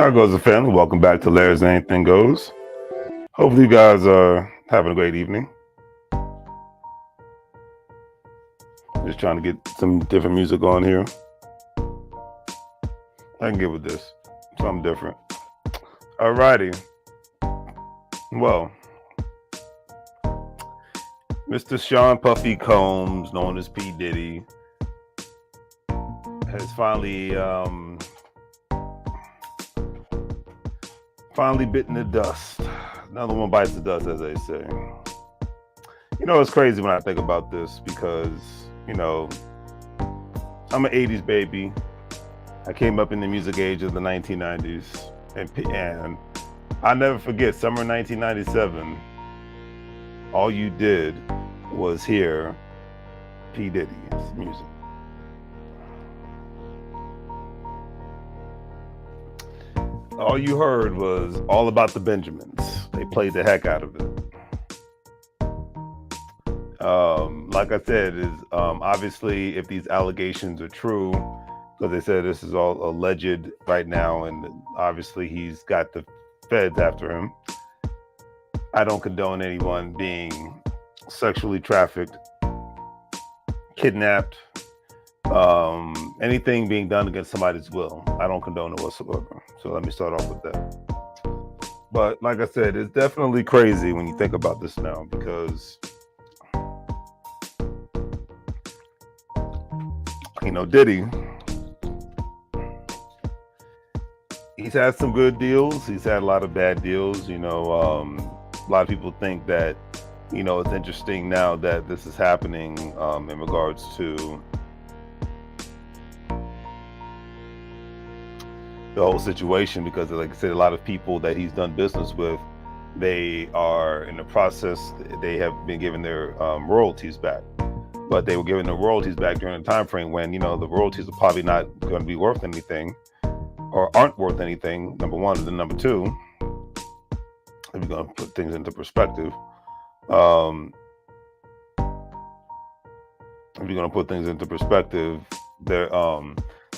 How goes the family? Welcome back to Larry's Anything Goes. Hopefully you guys are having a great evening. Just trying to get some different music on here. I can get with this. Something different. Alrighty. Well, Mr. Sean Puffy Combs, known as P. Diddy, has finally bitten the dust. Another one bites the dust, as they say. You know, it's crazy when I think about this because, you know, I'm an 80s baby. I came up in the music age of the 1990s. And I'll never forget, summer 1997, all you did was hear P. Diddy's music. All you heard was All About the Benjamins. They played the heck out of it. Like I said, is obviously if these allegations are true, because they said this is all alleged right now, and obviously he's got the feds after him. I don't condone anyone being sexually trafficked, kidnapped, anything being done against somebody's will. I don't condone it whatsoever. So let me start off with that. But like I said, it's definitely crazy when you think about this now, because you know, Diddy, he's had some good deals. He's had a lot of bad deals. You know, a lot of people think that, you know, it's interesting now that this is happening in regards to the whole situation, because like I said, a lot of people that he's done business with, they are in the process, they have been given their royalties back. But they were giving the royalties back during a time frame when, you know, the royalties are probably not going to be worth anything, or aren't worth anything, number one. And then number two, if you're going to put things into perspective,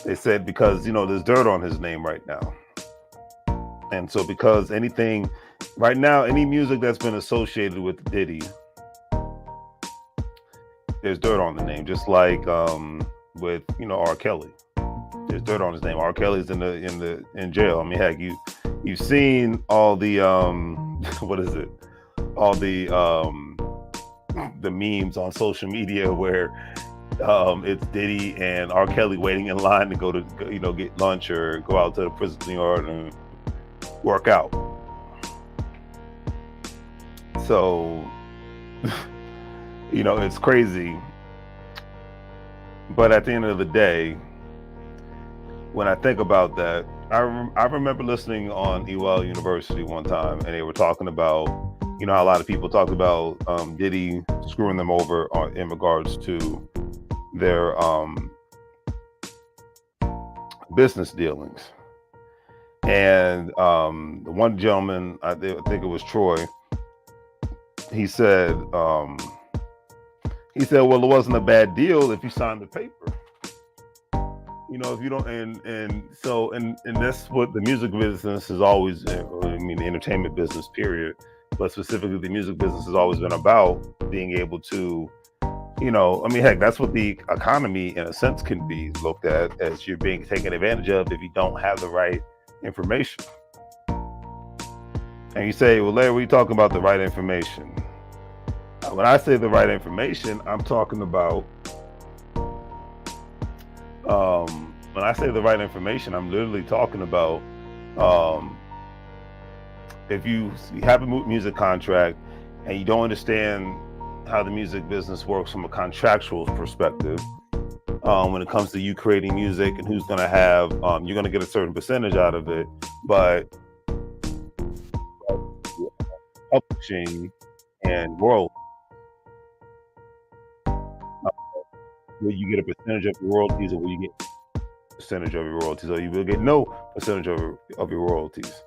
they said because, you know, there's dirt on his name right now. And so because anything right now, any music that's been associated with Diddy, there's dirt on the name, just like with, you know, R. Kelly. There's dirt on his name. R. Kelly's in jail. I mean, heck, you've seen all the what is it? All the memes on social media where it's Diddy and R. Kelly waiting in line to go to, you know, get lunch or go out to the prison yard and work out. So, you know, it's crazy. But at the end of the day, when I think about that, I remember listening on WEBULL University one time, and they were talking about, you know, how a lot of people talked about Diddy screwing them over in regards to their business dealings. And one gentleman, I think it was Troy, he said, well, it wasn't a bad deal if you signed the paper. You know, if you don't, and that's what the music business has always, I mean, the entertainment business, period, but specifically the music business has always been about being able to, you know, I mean, heck, that's what the economy, in a sense, can be looked at as you're being taken advantage of if you don't have the right information. And you say, well, Larry, what are you talking about, the right information? When I say the right information, I'm talking about, when I say the right information, I'm literally talking about, if you have a music contract and you don't understand how the music business works from a contractual perspective, when it comes to you creating music and who's going to have, you're going to get a certain percentage out of it, but publishing and royalties, will you get a percentage of your royalties, or will you get a percentage of your royalties, or you will get no percentage of your royalties?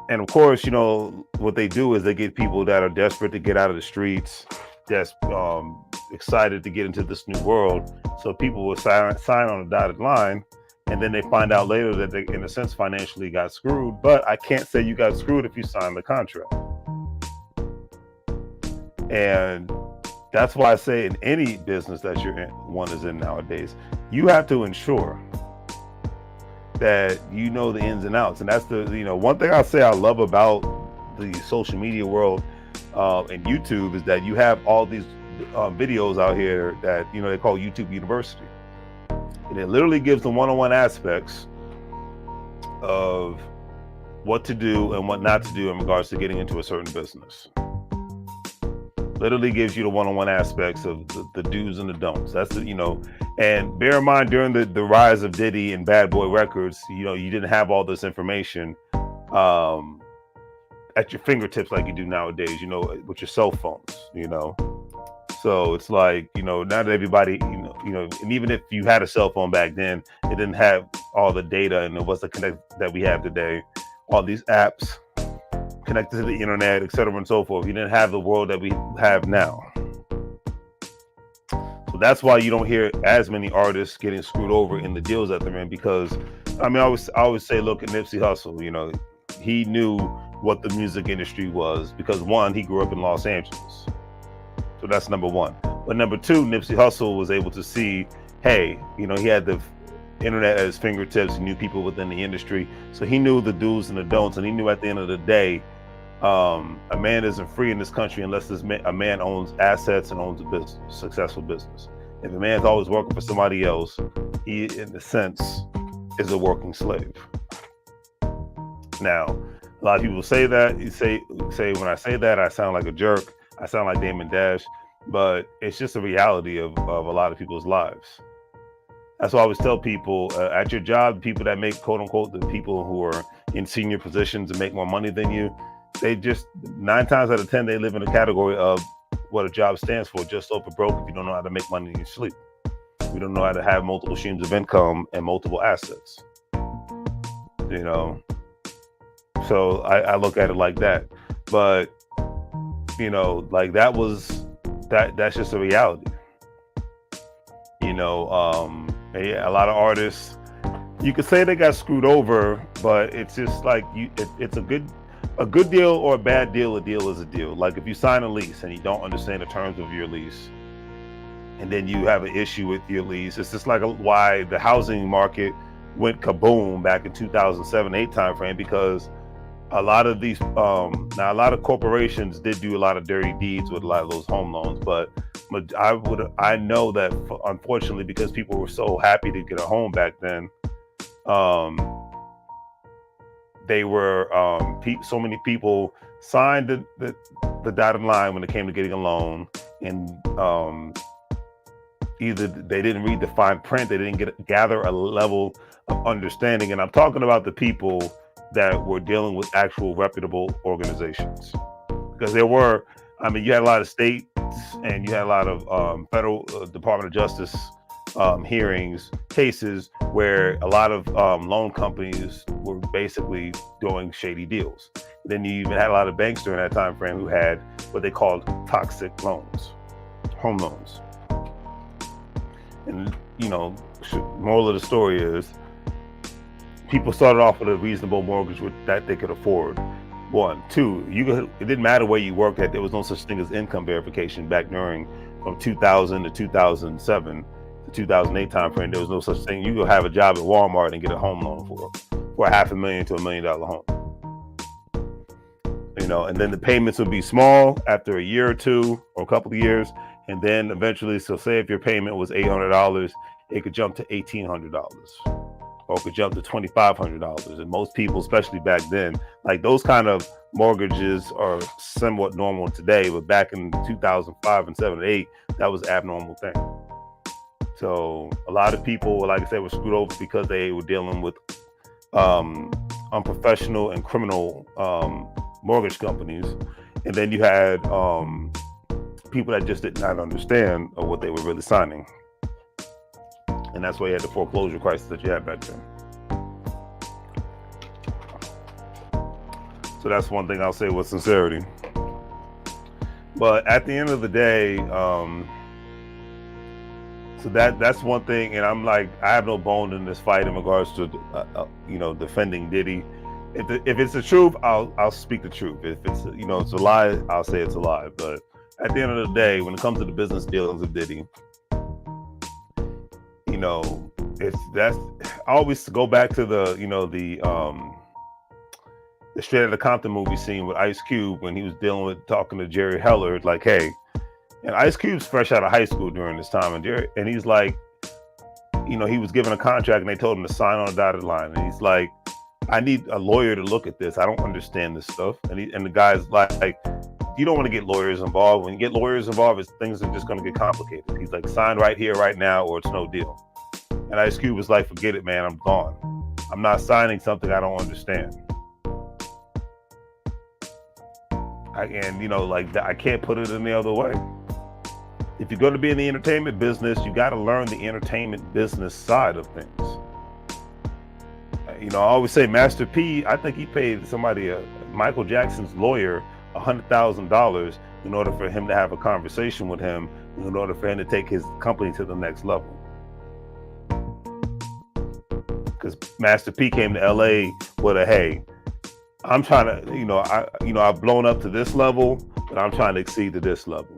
And of course, you know, what they do is they get people that are desperate to get out of the streets, that's excited to get into this new world. So people will sign on a dotted line and then they find out later that they, in a sense, financially got screwed. But I can't say you got screwed if you signed the contract. And that's why I say in any business that one is in nowadays, you have to ensure that you know the ins and outs. And that's the, one thing I'll say I love about the social media world and YouTube is that you have all these videos out here that, they call YouTube University. And it literally gives the one-on-one aspects of what to do and what not to do in regards to getting into a certain business. Literally gives you the one-on-one aspects of the do's and the don'ts. That's the, and bear in mind during the rise of Diddy and Bad Boy Records, you didn't have all this information at your fingertips like you do nowadays, with your cell phones, So it's like, not everybody, and even if you had a cell phone back then, it didn't have all the data and it wasn't connected that we have today. All these apps connected to the internet, et cetera, and so forth. You didn't have the world that we have now. So that's why you don't hear as many artists getting screwed over in the deals that they're in, because, I always say, look at Nipsey Hussle, he knew what the music industry was because, one, he grew up in Los Angeles. So that's number one. But number two, Nipsey Hussle was able to see, hey, he had the internet at his fingertips. He knew people within the industry. So he knew the do's and the don'ts. And he knew at the end of the day, a man isn't free in this country unless a man owns assets and owns a business, successful business. If a man's always working for somebody else, he, in a sense, is a working slave. Now, a lot of people say that. You say when I say that, I sound like a jerk. I sound like Damon Dash, but it's just a reality of a lot of people's lives. That's why I always tell people at your job, people that make, quote unquote, the people who are in senior positions and make more money than you, they just 9 times out of 10, they live in a category of what a job stands for, just over broke if you don't know how to make money in your sleep. You don't know how to have multiple streams of income and multiple assets. So I look at it like that. But like that's just a reality. A lot of artists, you could say they got screwed over, but it's just like it's a good deal or a bad deal. A deal is a deal. Like if you sign a lease and you don't understand the terms of your lease, and then you have an issue with your lease, it's just like why the housing market went kaboom back in 2007-8 timeframe, because a lot of these now a lot of corporations did do a lot of dirty deeds with a lot of those home loans, but I know that unfortunately, because people were so happy to get a home back then, they were so many people signed the dotted line when it came to getting a loan, and either they didn't read the fine print, they didn't gather a level of understanding. And I'm talking about the people that were dealing with actual reputable organizations, because you had a lot of states and you had a lot of federal Department of Justice hearings, cases where a lot of loan companies were basically doing shady deals. Then you even had a lot of banks during that time frame who had what they called toxic loans, home loans. And moral of the story is, people started off with a reasonable mortgage that they could afford. 1, 2, it didn't matter where you worked at. There was no such thing as income verification back from 2000 to 2007 to 2008 timeframe. There was no such thing. You could have a job at Walmart and get a home loan for $500,000 to $1 million home. And then the payments would be small after a year or two or a couple of years, and then eventually, so say if your payment was $800, it could jump to $1,800. Or it could jump to $2,500. And most people, especially back then, like those kind of mortgages are somewhat normal today, but back in 2005 and 7 and 8, that was an abnormal thing. So a lot of people, like I said, were screwed over because they were dealing with unprofessional and criminal mortgage companies. And then you had people that just did not understand what they were really signing. And that's why you had the foreclosure crisis that you had back then. So that's one thing I'll say with sincerity. But at the end of the day, So that's one thing, and I'm like, I have no bone in this fight in regards to defending Diddy. If it's the truth, I'll speak the truth. If it's it's a lie, I'll say it's a lie. But at the end of the day, when it comes to the business dealings of Diddy, that's I always go back to the Straight Outta Compton movie scene with Ice Cube when he was talking to Jerry Heller, like, hey, and Ice Cube's fresh out of high school during this time, and he's like, he was given a contract and they told him to sign on a dotted line, and he's like, I need a lawyer to look at this. I don't understand this stuff. And the guy's like, you don't want to get lawyers involved. When you get lawyers involved, things are just going to get complicated. He's like, sign right here, right now, or it's no deal. And Ice Cube was like, forget it, man. I'm gone. I'm not signing something I don't understand. I can't put it any other way. If you're going to be in the entertainment business, you got to learn the entertainment business side of things. I always say Master P, I think he paid Michael Jackson's lawyer $100,000 in order for him to have a conversation with him, in order for him to take his company to the next level. Because Master P came to LA with hey, I'm trying to, I've blown up to this level, but I'm trying to exceed to this level.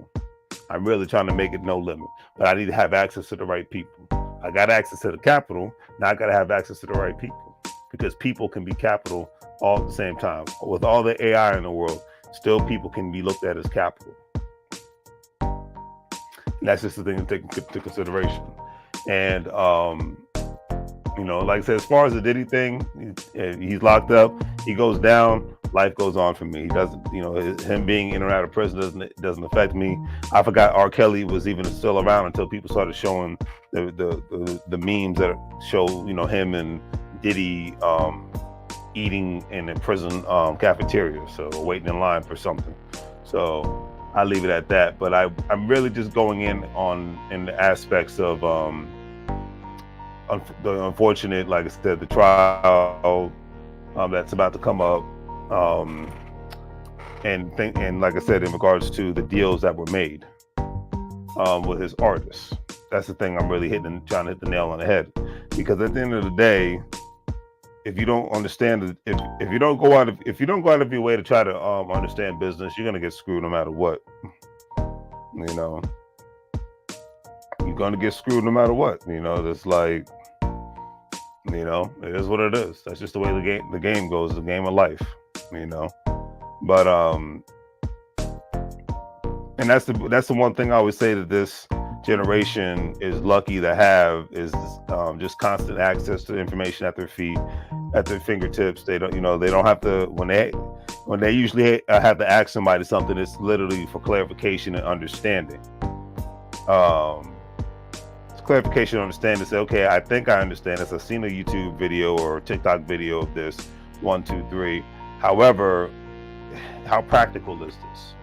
I'm really trying to make it no limit, but I need to have access to the right people. I got access to the capital. Now I got to have access to the right people, because people can be capital all at the same time. With all the AI in the world, still people can be looked at as capital. And that's just the thing to take into consideration. And, like I said, as far as the Diddy thing, he's locked up, he goes down, life goes on for me. He doesn't, him being in or out of prison doesn't affect me. I forgot R. Kelly was even still around until people started showing the memes that show, him and Diddy eating in a prison cafeteria, so waiting in line for something. So I leave it at that. But I'm really just going in the aspects of the unfortunate, like I said, the trial that's about to come up, and like I said, in regards to the deals that were made with his artists. That's the thing I'm really trying to hit the nail on the head, because at the end of the day, if you don't understand, if you don't go out of your way to try to understand business, you're gonna get screwed no matter what. You're gonna get screwed no matter what. It's like, it is what it is. That's just the way the game goes, the game of life. But and that's the one thing I always say that this generation is lucky to have is just constant access to information at their feet, at their fingertips. They don't have to, when they usually have to ask somebody something, it's literally for clarification and understanding. It's clarification and understanding to say, okay, I think I understand this. I've seen a YouTube video or a TikTok video of this, 1, 2, 3. However, how practical is this?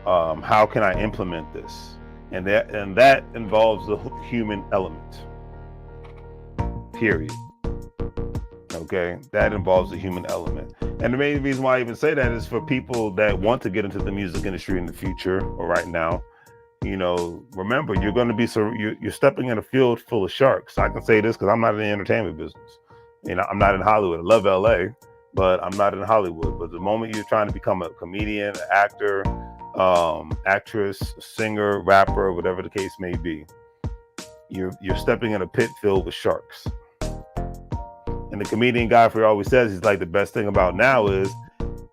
How can I implement this? And that involves the human element. Period. Okay, that involves the human element. And the main reason why I even say that is for people that want to get into the music industry in the future or right now. Remember, you're going to be you're stepping in a field full of sharks. I can say this because I'm not in the entertainment business. I'm not in Hollywood. I love LA, but I'm not in Hollywood. But the moment you're trying to become a comedian, an actor, actress, singer, rapper, whatever the case may be, you're stepping in a pit filled with sharks. And the comedian Godfrey always says, he's like, the best thing about now is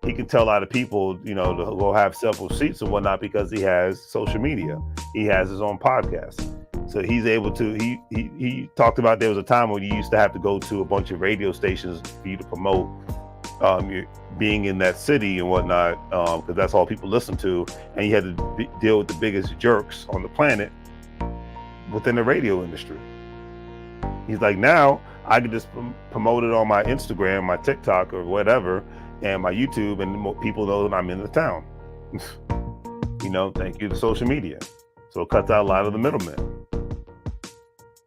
he can tell a lot of people, to go have several seats and whatnot, because he has social media. He has his own podcast. So he's able to, he talked about there was a time when you used to have to go to a bunch of radio stations for you to promote being in that city and whatnot, because that's all people listen to. And you had to deal with the biggest jerks on the planet within the radio industry. He's like, now I can just promote it on my Instagram, my TikTok or whatever, and my YouTube, and people know that I'm in the town. Thank you to social media. So it cuts out a lot of the middlemen.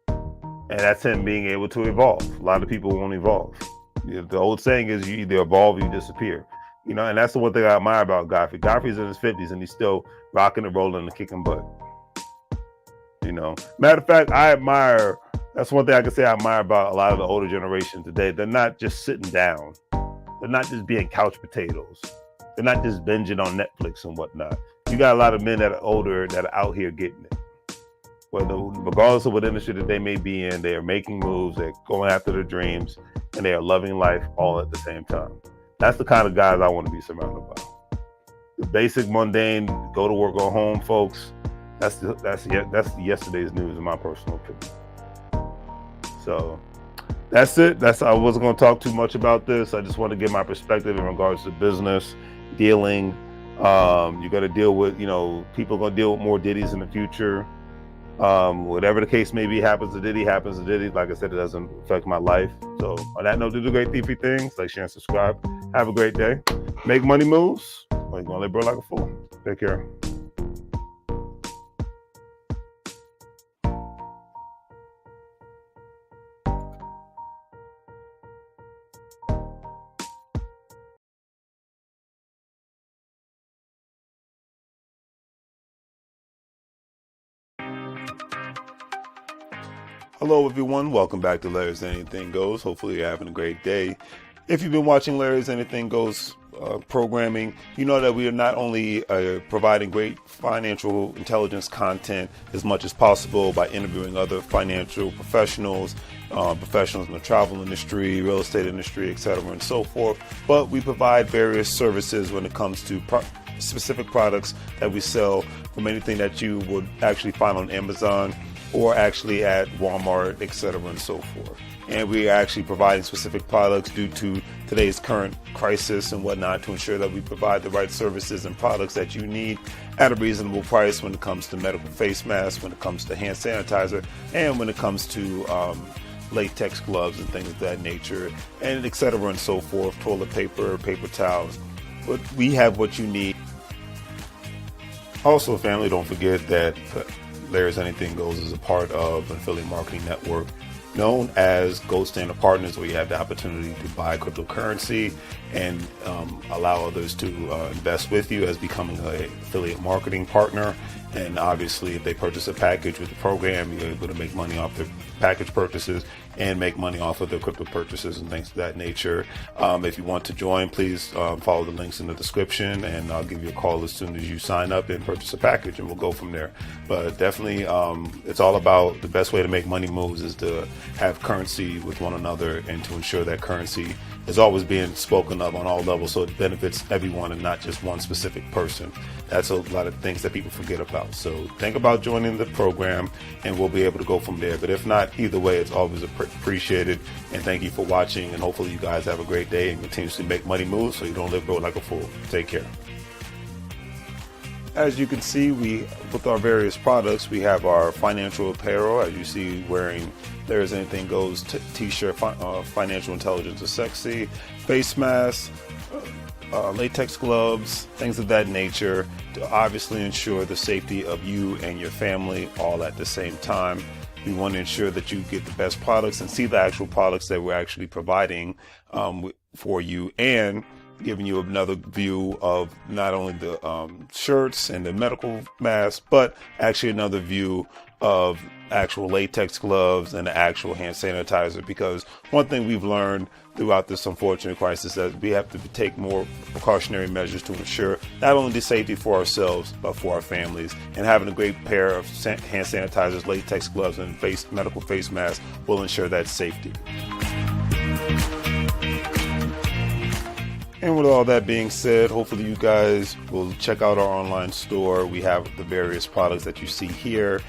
And that's him being able to evolve. A lot of people won't evolve. The old saying is, you either evolve or you disappear. And that's the one thing I admire about Godfrey. Godfrey's in his 50s and he's still rocking and rolling and kicking butt. Matter of fact, that's one thing I can say I admire about a lot of the older generation today. They're not just sitting down. They're not just being couch potatoes. They're not just binging on Netflix and whatnot. You got a lot of men that are older that are out here getting it. Regardless of what industry that they may be in, they are making moves, they're going after their dreams, and they are loving life all at the same time. That's the kind of guys I want to be surrounded by. The basic, mundane, go to work, go home, folks. That's yesterday's news, in my personal opinion. So that's it. I wasn't going to talk too much about this. I just want to give my perspective in regards to business dealing. You got to deal with, people are going to deal with more Diddies in the future. Whatever the case may be, happens to Diddy. Like I said, it doesn't affect my life. So on that note, do the great thiefy things. Like, share, and subscribe. Have a great day. Make money moves, or you're going to live bro like a fool. Take care. Hello, everyone. Welcome back to Larry's Anything Goes. Hopefully, you're having a great day. If you've been watching Larry's Anything Goes programming, you know that we are not only providing great financial intelligence content as much as possible by interviewing other financial professionals, professionals in the travel industry, real estate industry, etc., and so forth, but we provide various services when it comes to specific products that we sell, from anything that you would actually find on Amazon or actually at Walmart, etc., and so forth. And we are actually providing specific products due to today's current crisis and whatnot, to ensure that we provide the right services and products that you need at a reasonable price when it comes to medical face masks, when it comes to hand sanitizer, and when it comes to latex gloves and things of that nature, and etc., and so forth, toilet paper, paper towels. But we have what you need. Also, family, don't forget that Larry's Anything Goes is a part of an affiliate marketing network known as Gold Standard Partners, where you have the opportunity to buy cryptocurrency and allow others to invest with you as becoming an affiliate marketing partner. And obviously, if they purchase a package with the program, you're able to make money off their package purchases and make money off of their crypto purchases and things of that nature. If you want to join, please follow the links in the description, and I'll give you a call as soon as you sign up and purchase a package, and we'll go from there. But definitely, it's all about the best way to make money moves is to have currency with one another, and to ensure that currency is always being spoken of on all levels, so it benefits everyone and not just one specific person. That's a lot of things that people forget about. So think about joining the program, and we'll be able to go from there. But if not, either way, it's always appreciated. And thank you for watching, and hopefully you guys have a great day and continuously make money moves so you don't live broke like a fool. Take care. As you can see, with our various products, we have our financial apparel, as you see, wearing There's Anything Goes t-shirt, financial intelligence is sexy, face masks, latex gloves, things of that nature, to obviously ensure the safety of you and your family all at the same time. We want to ensure that you get the best products and see the actual products that we're actually providing for you, and giving you another view of not only the shirts and the medical masks, but actually another view of actual latex gloves and the actual hand sanitizer. Because one thing we've learned throughout this unfortunate crisis is that we have to take more precautionary measures to ensure not only the safety for ourselves, but for our families. And having a great pair of hand sanitizers, latex gloves, and medical face masks will ensure that safety. And with all that being said, hopefully you guys will check out our online store. We have the various products that you see here.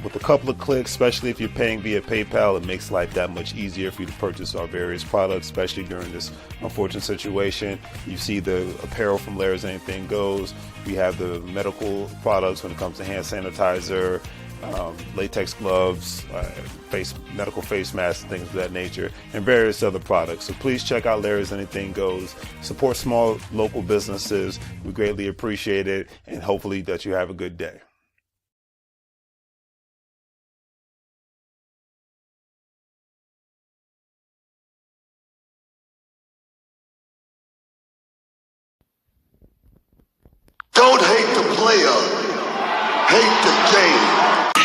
With a couple of clicks, especially if you're paying via PayPal, it makes life that much easier for you to purchase our various products, especially during this unfortunate situation. You see the apparel from Larry's Anything Goes. We have the medical products when it comes to hand sanitizer, latex gloves, medical face masks, and things of that nature, and various other products. So please check out Larry's Anything Goes. Support small local businesses. We greatly appreciate it, and hopefully that you have a good day. Don't hate the player, hate the game.